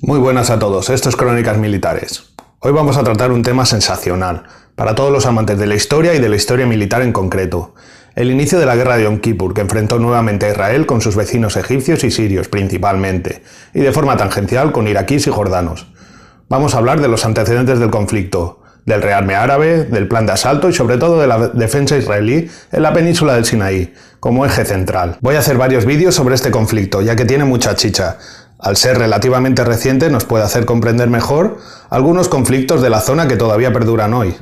Muy buenas a todos, esto es Crónicas Militares. Hoy vamos a tratar un tema sensacional, para todos los amantes de la historia y de la historia militar en concreto. El inicio de la guerra de Yom Kippur, que enfrentó nuevamente a Israel con sus vecinos egipcios y sirios principalmente, y de forma tangencial con iraquíes y jordanos. Vamos a hablar de los antecedentes del conflicto, del rearme árabe, del plan de asalto y sobre todo de la defensa israelí en la península del Sinaí, como eje central. Voy a hacer varios vídeos sobre este conflicto, ya que tiene mucha chicha. Al ser relativamente reciente nos puede hacer comprender mejor algunos conflictos de la zona que todavía perduran hoy.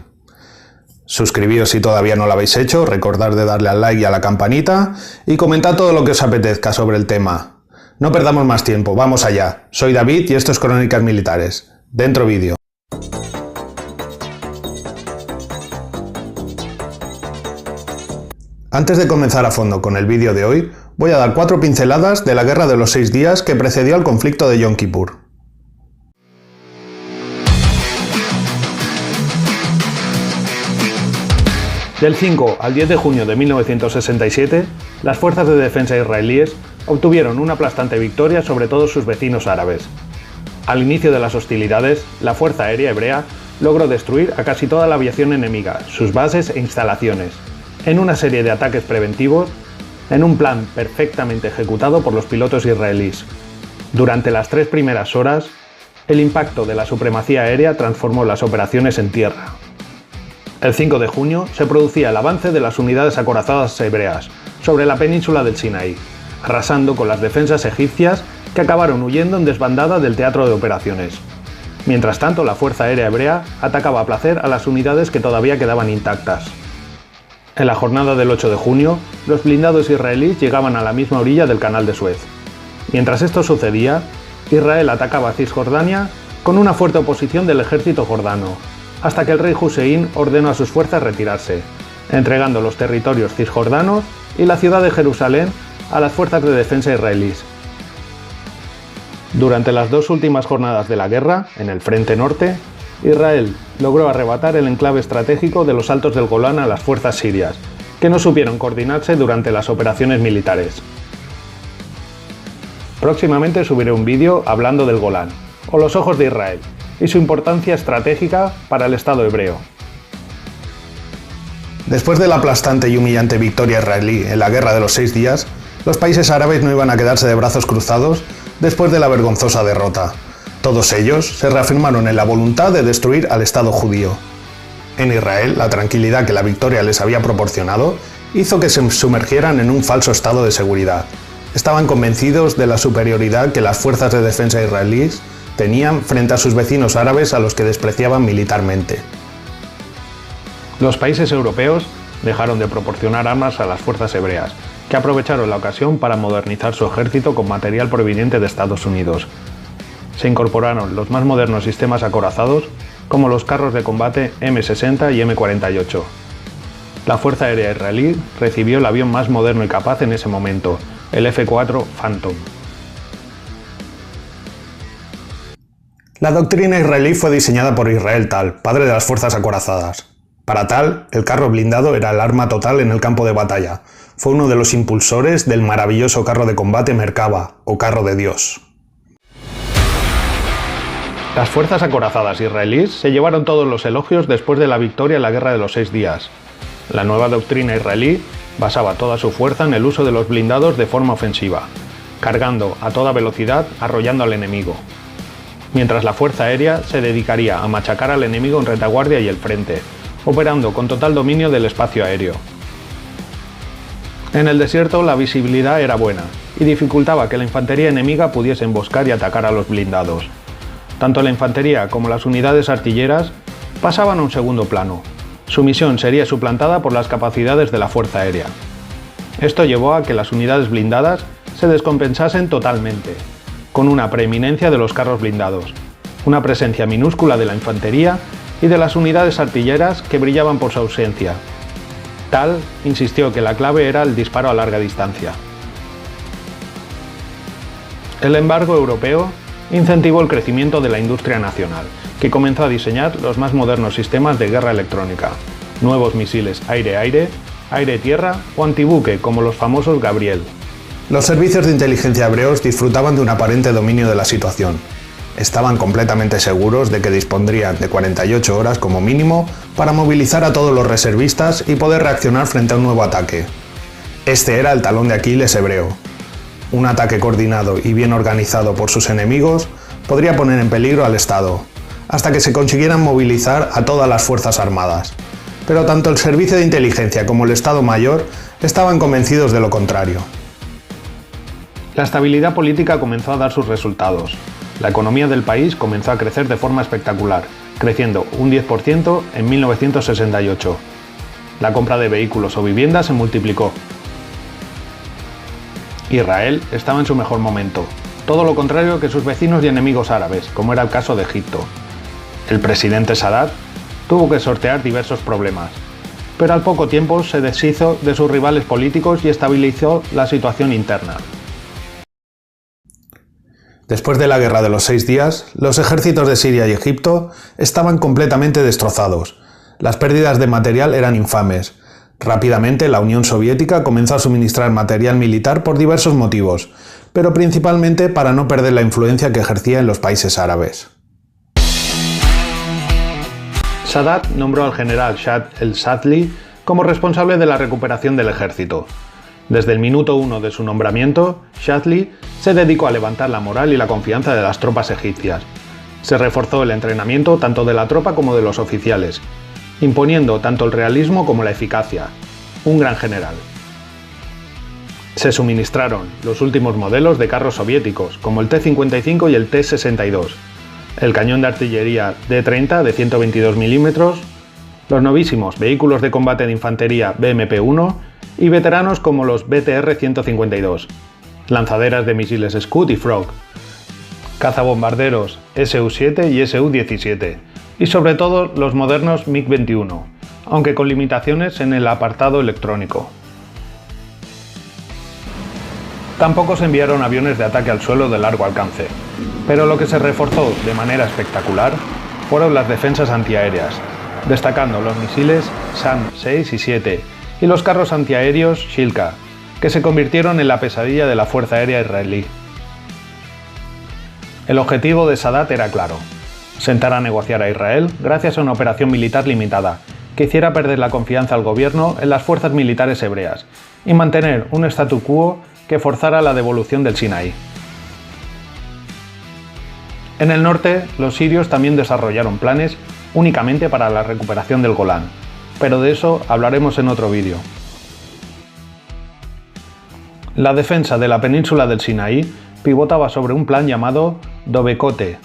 Suscribíos si todavía no lo habéis hecho, recordad de darle al like y a la campanita y comentad todo lo que os apetezca sobre el tema. No perdamos más tiempo, vamos allá. Soy David y esto es Crónicas Militares. Dentro vídeo. Antes de comenzar a fondo con el vídeo de hoy, voy a dar 4 pinceladas de la Guerra de los 6 días que precedió al conflicto de Yom Kippur. Del 5 al 10 de junio de 1967, las fuerzas de defensa israelíes obtuvieron una aplastante victoria sobre todos sus vecinos árabes. Al inicio de las hostilidades, la Fuerza Aérea Hebrea logró destruir a casi toda la aviación enemiga, sus bases e instalaciones, en una serie de ataques preventivos, en un plan perfectamente ejecutado por los pilotos israelíes. Durante las 3 primeras horas, el impacto de la supremacía aérea transformó las operaciones en tierra. El 5 de junio se producía el avance de las unidades acorazadas hebreas sobre la península del Sinaí, arrasando con las defensas egipcias que acabaron huyendo en desbandada del teatro de operaciones. Mientras tanto, la Fuerza Aérea Hebrea atacaba a placer a las unidades que todavía quedaban intactas. En la jornada del 8 de junio, los blindados israelíes llegaban a la misma orilla del Canal de Suez. Mientras esto sucedía, Israel atacaba a Cisjordania con una fuerte oposición del ejército jordano, hasta que el rey Hussein ordenó a sus fuerzas retirarse, entregando los territorios cisjordanos y la ciudad de Jerusalén a las fuerzas de defensa israelíes. Durante las 2 últimas jornadas de la guerra, en el frente norte, Israel logró arrebatar el enclave estratégico de los Altos del Golán a las fuerzas sirias, que no supieron coordinarse durante las operaciones militares. Próximamente subiré un vídeo hablando del Golán, o los ojos de Israel, y su importancia estratégica para el Estado hebreo. Después de la aplastante y humillante victoria israelí en la Guerra de los 6 días, los países árabes no iban a quedarse de brazos cruzados después de la vergonzosa derrota. Todos ellos se reafirmaron en la voluntad de destruir al Estado judío. En Israel, la tranquilidad que la victoria les había proporcionado hizo que se sumergieran en un falso estado de seguridad. Estaban convencidos de la superioridad que las fuerzas de defensa israelíes tenían frente a sus vecinos árabes a los que despreciaban militarmente. Los países europeos dejaron de proporcionar armas a las fuerzas hebreas, que aprovecharon la ocasión para modernizar su ejército con material proveniente de Estados Unidos. Se incorporaron los más modernos sistemas acorazados, como los carros de combate M60 y M48. La Fuerza Aérea Israelí recibió el avión más moderno y capaz en ese momento, el F-4 Phantom. La doctrina israelí fue diseñada por Israel Tal, padre de las fuerzas acorazadas. Para Tal, el carro blindado era el arma total en el campo de batalla. Fue uno de los impulsores del maravilloso carro de combate Merkava, o carro de Dios. Las fuerzas acorazadas israelíes se llevaron todos los elogios después de la victoria en la Guerra de los 6 días. La nueva doctrina israelí basaba toda su fuerza en el uso de los blindados de forma ofensiva, cargando a toda velocidad arrollando al enemigo. Mientras la Fuerza Aérea se dedicaría a machacar al enemigo en retaguardia y el frente, operando con total dominio del espacio aéreo. En el desierto la visibilidad era buena y dificultaba que la infantería enemiga pudiese emboscar y atacar a los blindados. Tanto la infantería como las unidades artilleras pasaban a un segundo plano. Su misión sería suplantada por las capacidades de la Fuerza Aérea. Esto llevó a que las unidades blindadas se descompensasen totalmente, con una preeminencia de los carros blindados, una presencia minúscula de la infantería y de las unidades artilleras que brillaban por su ausencia. Tal insistió que la clave era el disparo a larga distancia. El embargo europeo incentivó el crecimiento de la industria nacional, que comenzó a diseñar los más modernos sistemas de guerra electrónica, nuevos misiles aire-aire, aire-tierra o antibuque como los famosos Gabriel. Los servicios de inteligencia hebreos disfrutaban de un aparente dominio de la situación. Estaban completamente seguros de que dispondrían de 48 horas como mínimo para movilizar a todos los reservistas y poder reaccionar frente a un nuevo ataque. Este era el talón de Aquiles hebreo. Un ataque coordinado y bien organizado por sus enemigos podría poner en peligro al Estado, hasta que se consiguieran movilizar a todas las fuerzas armadas. Pero tanto el Servicio de Inteligencia como el Estado Mayor estaban convencidos de lo contrario. La estabilidad política comenzó a dar sus resultados. La economía del país comenzó a crecer de forma espectacular, creciendo un 10% en 1968. La compra de vehículos o viviendas se multiplicó. Israel estaba en su mejor momento, todo lo contrario que sus vecinos y enemigos árabes, como era el caso de Egipto. El presidente Sadat tuvo que sortear diversos problemas, pero al poco tiempo se deshizo de sus rivales políticos y estabilizó la situación interna. Después de la Guerra de los 6 días, los ejércitos de Siria y Egipto estaban completamente destrozados. Las pérdidas de material eran infames. Rápidamente la Unión Soviética comenzó a suministrar material militar por diversos motivos, pero principalmente para no perder la influencia que ejercía en los países árabes. Sadat nombró al general Shah el-Shadli como responsable de la recuperación del ejército. Desde el minuto 1 de su nombramiento, Shadli se dedicó a levantar la moral y la confianza de las tropas egipcias. Se reforzó el entrenamiento tanto de la tropa como de los oficiales, imponiendo tanto el realismo como la eficacia. Un gran general. Se suministraron los últimos modelos de carros soviéticos, como el T-55 y el T-62, el cañón de artillería D-30 de 122 mm, los novísimos vehículos de combate de infantería BMP-1 y veteranos como los BTR-152, lanzaderas de misiles Scud y Frog, cazabombarderos Su-7 y Su-17, y sobre todo los modernos MiG-21, aunque con limitaciones en el apartado electrónico. Tampoco se enviaron aviones de ataque al suelo de largo alcance, pero lo que se reforzó de manera espectacular fueron las defensas antiaéreas, destacando los misiles SAM-6 y 7 y los carros antiaéreos Shilka, que se convirtieron en la pesadilla de la Fuerza Aérea israelí. El objetivo de Sadat era claro: sentar a negociar a Israel gracias a una operación militar limitada, que hiciera perder la confianza al gobierno en las fuerzas militares hebreas, y mantener un statu quo que forzara la devolución del Sinaí. En el norte, los sirios también desarrollaron planes únicamente para la recuperación del Golán, pero de eso hablaremos en otro vídeo. La defensa de la península del Sinaí pivotaba sobre un plan llamado Dovecote,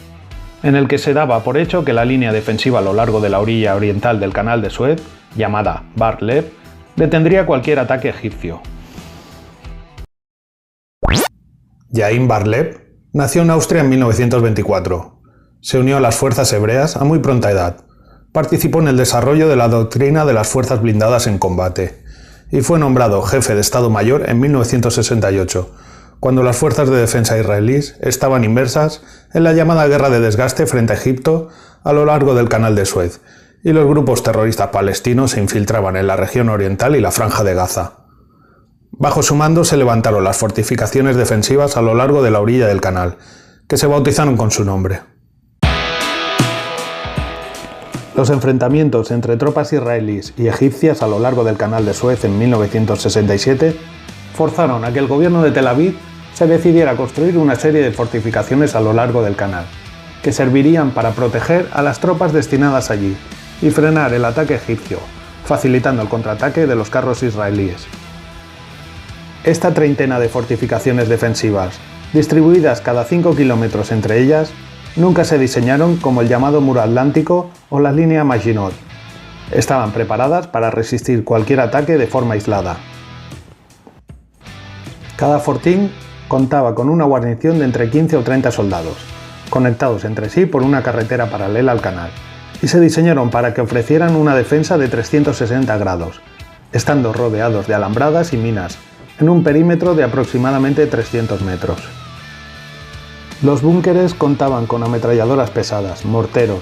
en el que se daba por hecho que la línea defensiva a lo largo de la orilla oriental del canal de Suez, llamada Bar-Lev, detendría cualquier ataque egipcio. Yain Bar-Lev nació en Austria en 1924. Se unió a las fuerzas hebreas a muy pronta edad. Participó en el desarrollo de la doctrina de las fuerzas blindadas en combate y fue nombrado jefe de Estado Mayor en 1968, cuando las fuerzas de defensa israelíes estaban inmersas en la llamada guerra de desgaste frente a Egipto a lo largo del canal de Suez, y los grupos terroristas palestinos se infiltraban en la región oriental y la Franja de Gaza. Bajo su mando se levantaron las fortificaciones defensivas a lo largo de la orilla del canal, que se bautizaron con su nombre. Los enfrentamientos entre tropas israelíes y egipcias a lo largo del canal de Suez en 1967 forzaron a que el gobierno de Tel Aviv se decidiera a construir una serie de fortificaciones a lo largo del canal, que servirían para proteger a las tropas destinadas allí y frenar el ataque egipcio, facilitando el contraataque de los carros israelíes. Esta treintena de fortificaciones defensivas, distribuidas cada 5 kilómetros entre ellas, nunca se diseñaron como el llamado Muro Atlántico o la línea Maginot. Estaban preparadas para resistir cualquier ataque de forma aislada. Cada fortín contaba con una guarnición de entre 15 o 30 soldados, conectados entre sí por una carretera paralela al canal, y se diseñaron para que ofrecieran una defensa de 360 grados, estando rodeados de alambradas y minas, en un perímetro de aproximadamente 300 metros. Los búnkeres contaban con ametralladoras pesadas, morteros,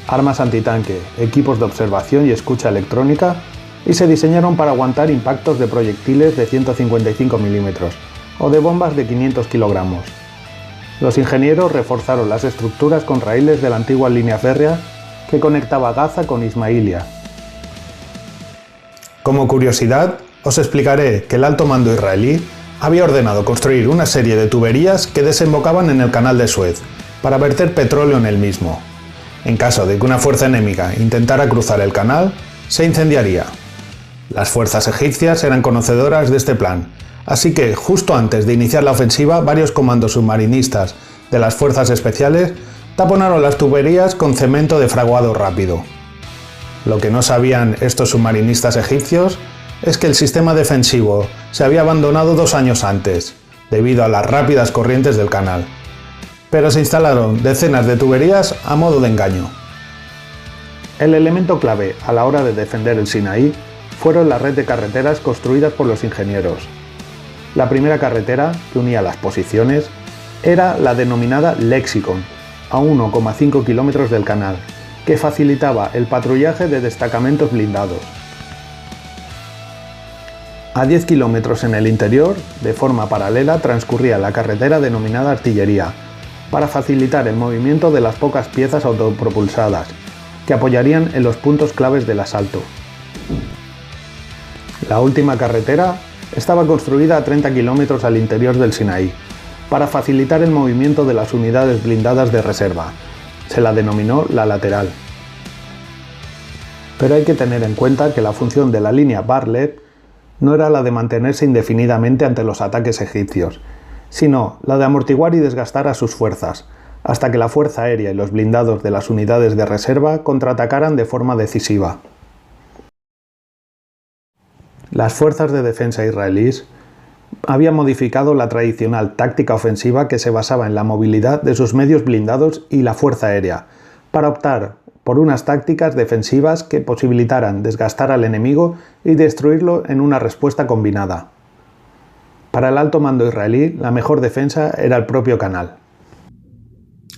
armas antitanque, equipos de observación y escucha electrónica, y se diseñaron para aguantar impactos de proyectiles de 155 mm o de bombas de 500 kilogramos. Los ingenieros reforzaron las estructuras con raíles de la antigua línea férrea que conectaba Gaza con Ismailia. Como curiosidad, os explicaré que el alto mando israelí había ordenado construir una serie de tuberías que desembocaban en el canal de Suez para verter petróleo en el mismo. En caso de que una fuerza enemiga intentara cruzar el canal, se incendiaría. Las fuerzas egipcias eran conocedoras de este plan, así que justo antes de iniciar la ofensiva, varios comandos submarinistas de las fuerzas especiales taponaron las tuberías con cemento de fraguado rápido. Lo que no sabían estos submarinistas egipcios es que el sistema defensivo se había abandonado 2 años antes, debido a las rápidas corrientes del canal. Pero se instalaron decenas de tuberías a modo de engaño. El elemento clave a la hora de defender el Sinaí fueron la red de carreteras construidas por los ingenieros. La primera carretera, que unía las posiciones, era la denominada Lexicon, a 1,5 kilómetros del canal, que facilitaba el patrullaje de destacamentos blindados. A 10 kilómetros en el interior, de forma paralela, transcurría la carretera denominada Artillería, para facilitar el movimiento de las pocas piezas autopropulsadas, que apoyarían en los puntos claves del asalto. La última carretera estaba construida a 30 kilómetros al interior del Sinaí, para facilitar el movimiento de las unidades blindadas de reserva. Se la denominó la lateral. Pero hay que tener en cuenta que la función de la línea Bar-Lev no era la de mantenerse indefinidamente ante los ataques egipcios, sino la de amortiguar y desgastar a sus fuerzas, hasta que la fuerza aérea y los blindados de las unidades de reserva contraatacaran de forma decisiva. Las fuerzas de defensa israelíes habían modificado la tradicional táctica ofensiva que se basaba en la movilidad de sus medios blindados y la fuerza aérea, para optar por unas tácticas defensivas que posibilitaran desgastar al enemigo y destruirlo en una respuesta combinada. Para el alto mando israelí, la mejor defensa era el propio canal.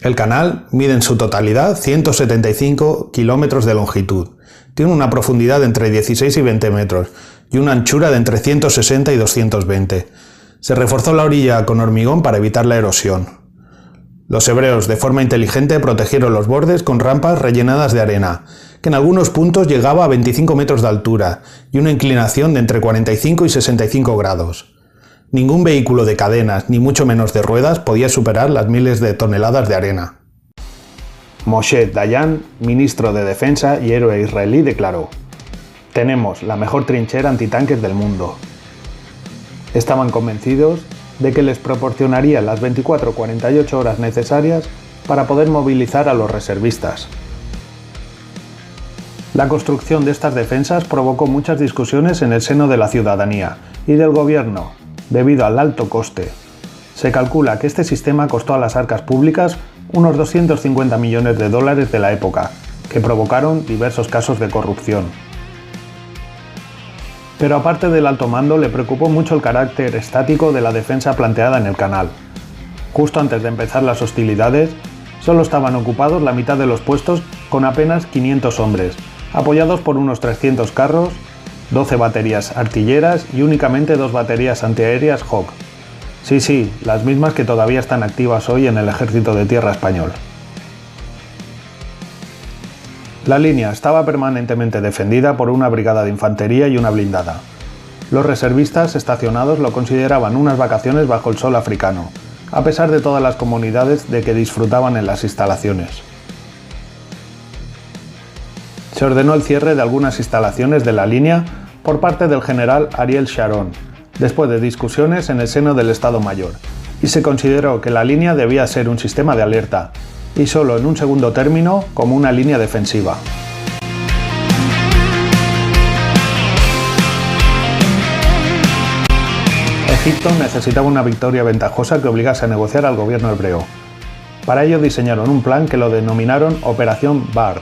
El canal mide en su totalidad 175 kilómetros de longitud, tiene una profundidad de entre 16 y 20 metros y una anchura de entre 160 y 220. Se reforzó la orilla con hormigón para evitar la erosión. Los hebreos, de forma inteligente, protegieron los bordes con rampas rellenadas de arena, que en algunos puntos llegaba a 25 metros de altura y una inclinación de entre 45 y 65 grados. Ningún vehículo de cadenas, ni mucho menos de ruedas, podía superar las miles de toneladas de arena. Moshe Dayan, ministro de Defensa y héroe israelí, declaró: «Tenemos la mejor trinchera antitanques del mundo». Estaban convencidos de que les proporcionaría las 24 o 48 horas necesarias para poder movilizar a los reservistas. La construcción de estas defensas provocó muchas discusiones en el seno de la ciudadanía y del gobierno, debido al alto coste. Se calcula que este sistema costó a las arcas públicas unos 250 millones de dólares de la época, que provocaron diversos casos de corrupción. Pero aparte del alto mando, le preocupó mucho el carácter estático de la defensa planteada en el canal. Justo antes de empezar las hostilidades, solo estaban ocupados la mitad de los puestos con apenas 500 hombres, apoyados por unos 300 carros, 12 baterías artilleras y únicamente 2 baterías antiaéreas Hawk. Sí, las mismas que todavía están activas hoy en el Ejército de Tierra español. La línea estaba permanentemente defendida por una brigada de infantería y una blindada. Los reservistas estacionados lo consideraban unas vacaciones bajo el sol africano, a pesar de todas las comodidades de que disfrutaban en las instalaciones. Se ordenó el cierre de algunas instalaciones de la línea por parte del general Ariel Sharon, después de discusiones en el seno del Estado Mayor, y se consideró que la línea debía ser un sistema de alerta, y solo en un segundo término como una línea defensiva. Egipto necesitaba una victoria ventajosa que obligase a negociar al gobierno hebreo. Para ello diseñaron un plan que lo denominaron Operación Bard,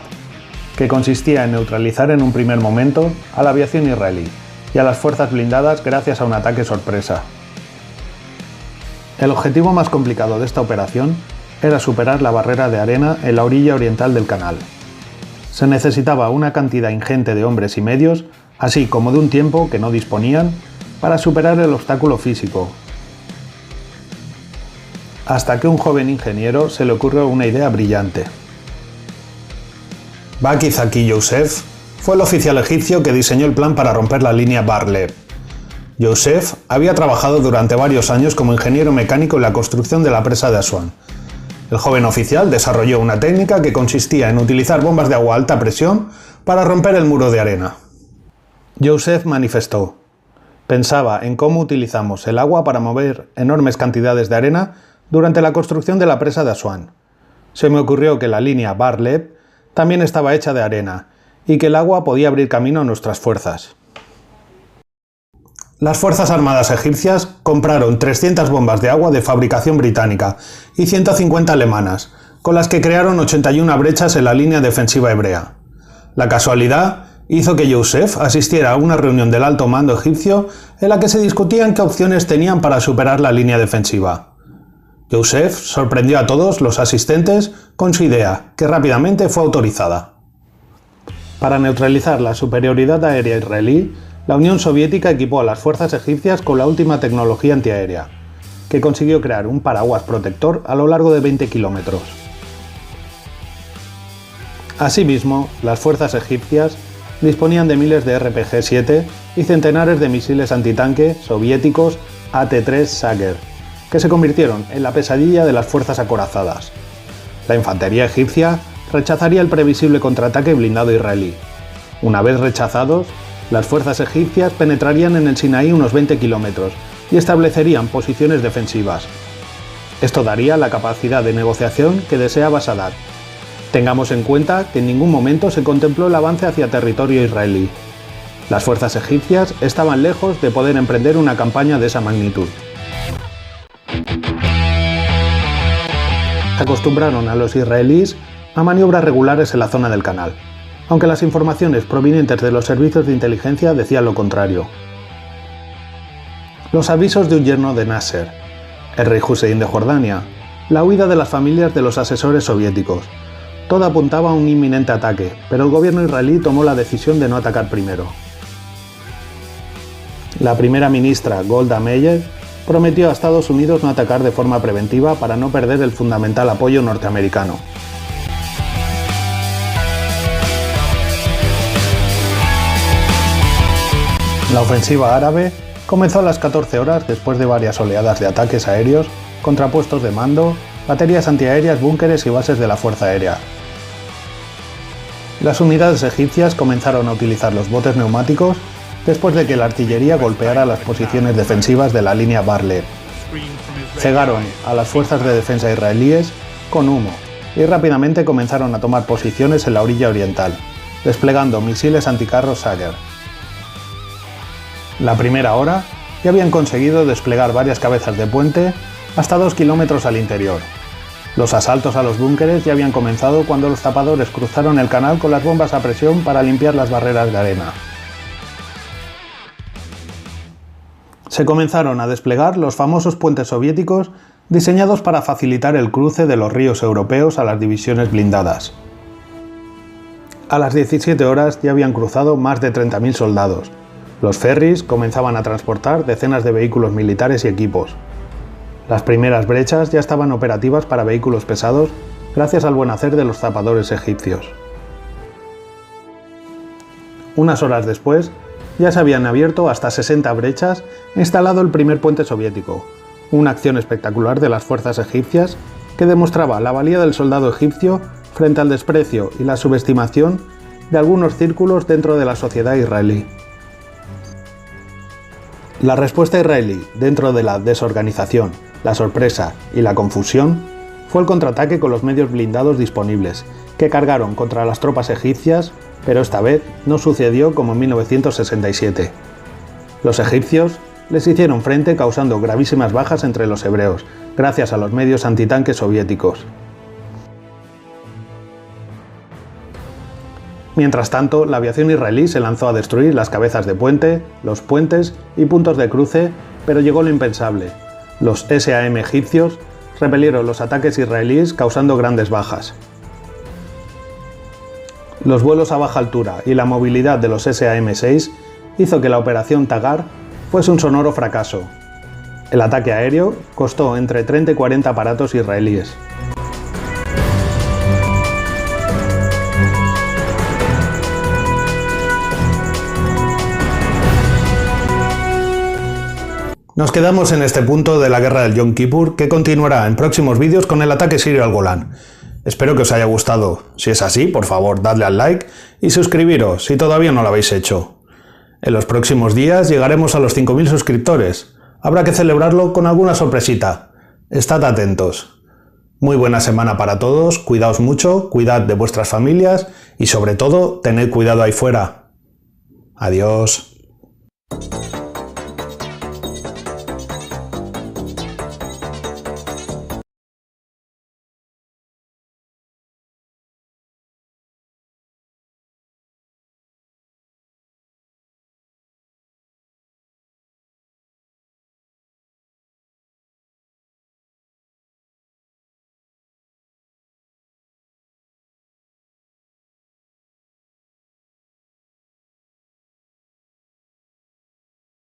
que consistía en neutralizar en un primer momento a la aviación israelí y a las fuerzas blindadas gracias a un ataque sorpresa. El objetivo más complicado de esta operación era superar la barrera de arena en la orilla oriental del canal. Se necesitaba una cantidad ingente de hombres y medios, así como de un tiempo que no disponían, para superar el obstáculo físico. hasta que a un joven ingeniero se le ocurrió una idea brillante. Baki Zaki Youssef fue el oficial egipcio que diseñó el plan para romper la línea Bar-Lev. Youssef había trabajado durante varios años como ingeniero mecánico en la construcción de la presa de Asuán. El joven oficial desarrolló una técnica que consistía en utilizar bombas de agua a alta presión para romper el muro de arena. Youssef manifestó: pensaba en cómo utilizamos el agua para mover enormes cantidades de arena durante la construcción de la presa de Asuán. Se me ocurrió que la línea Bar-Lev también estaba hecha de arena y que el agua podía abrir camino a nuestras fuerzas. Las Fuerzas Armadas egipcias compraron 300 bombas de agua de fabricación británica y 150 alemanas, con las que crearon 81 brechas en la línea defensiva hebrea. La casualidad hizo que Youssef asistiera a una reunión del alto mando egipcio en la que se discutían qué opciones tenían para superar la línea defensiva. Youssef sorprendió a todos los asistentes con su idea, que rápidamente fue autorizada. Para neutralizar la superioridad aérea israelí, la Unión Soviética equipó a las fuerzas egipcias con la última tecnología antiaérea, que consiguió crear un paraguas protector a lo largo de 20 kilómetros. Asimismo, las fuerzas egipcias disponían de miles de RPG-7 y centenares de misiles antitanque soviéticos AT-3 Sager, que se convirtieron en la pesadilla de las fuerzas acorazadas. La infantería egipcia rechazaría el previsible contraataque blindado israelí. Una vez rechazados, las fuerzas egipcias penetrarían en el Sinaí unos 20 kilómetros y establecerían posiciones defensivas. Esto daría la capacidad de negociación que deseaba Sadat. Tengamos en cuenta que en ningún momento se contempló el avance hacia territorio israelí. Las fuerzas egipcias estaban lejos de poder emprender una campaña de esa magnitud. Acostumbraron a los israelíes a maniobras regulares en la zona del canal, aunque las informaciones provenientes de los servicios de inteligencia decían lo contrario. Los avisos de un yerno de Nasser, el rey Hussein de Jordania, la huida de las familias de los asesores soviéticos, todo apuntaba a un inminente ataque, pero el gobierno israelí tomó la decisión de no atacar primero. La primera ministra Golda Meir prometió a Estados Unidos no atacar de forma preventiva para no perder el fundamental apoyo norteamericano. La ofensiva árabe comenzó a las 14 horas después de varias oleadas de ataques aéreos contra puestos de mando, baterías antiaéreas, búnkeres y bases de la Fuerza Aérea. Las unidades egipcias comenzaron a utilizar los botes neumáticos después de que la artillería golpeara las posiciones defensivas de la línea Bar-Lev. Cegaron a las fuerzas de defensa israelíes con humo y rápidamente comenzaron a tomar posiciones en la orilla oriental, desplegando misiles anticarros Sager. La primera hora ya habían conseguido desplegar varias cabezas de puente hasta 2 kilómetros al interior. Los asaltos a los búnkeres ya habían comenzado cuando los tapadores cruzaron el canal con las bombas a presión para limpiar las barreras de arena. Se comenzaron a desplegar los famosos puentes soviéticos diseñados para facilitar el cruce de los ríos europeos a las divisiones blindadas. A las 17 horas ya habían cruzado más de 30.000 soldados. Los ferries comenzaban a transportar decenas de vehículos militares y equipos. Las primeras brechas ya estaban operativas para vehículos pesados gracias al buen hacer de los zapadores egipcios. Unas horas después, ya se habían abierto hasta 60 brechas e instalado el primer puente soviético, una acción espectacular de las fuerzas egipcias que demostraba la valía del soldado egipcio frente al desprecio y la subestimación de algunos círculos dentro de la sociedad israelí. La respuesta israelí dentro de la desorganización, la sorpresa y la confusión fue el contraataque con los medios blindados disponibles, que cargaron contra las tropas egipcias, pero esta vez no sucedió como en 1967. Los egipcios les hicieron frente causando gravísimas bajas entre los hebreos, gracias a los medios antitanques soviéticos. Mientras tanto, la aviación israelí se lanzó a destruir las cabezas de puente, los puentes y puntos de cruce, pero llegó lo impensable. Los SAM egipcios repelieron los ataques israelíes causando grandes bajas. Los vuelos a baja altura y la movilidad de los SAM-6 hizo que la operación Tagar fuese un sonoro fracaso. El ataque aéreo costó entre 30 y 40 aparatos israelíes. Nos quedamos en este punto de la guerra del Yom Kippur, que continuará en próximos vídeos con el ataque sirio al Golán. Espero que os haya gustado. Si es así, por favor, dadle al like y suscribiros si todavía no lo habéis hecho. En los próximos días llegaremos a los 5.000 suscriptores. Habrá que celebrarlo con alguna sorpresita. Estad atentos. Muy buena semana para todos, cuidaos mucho, cuidad de vuestras familias y sobre todo, tened cuidado ahí fuera. Adiós.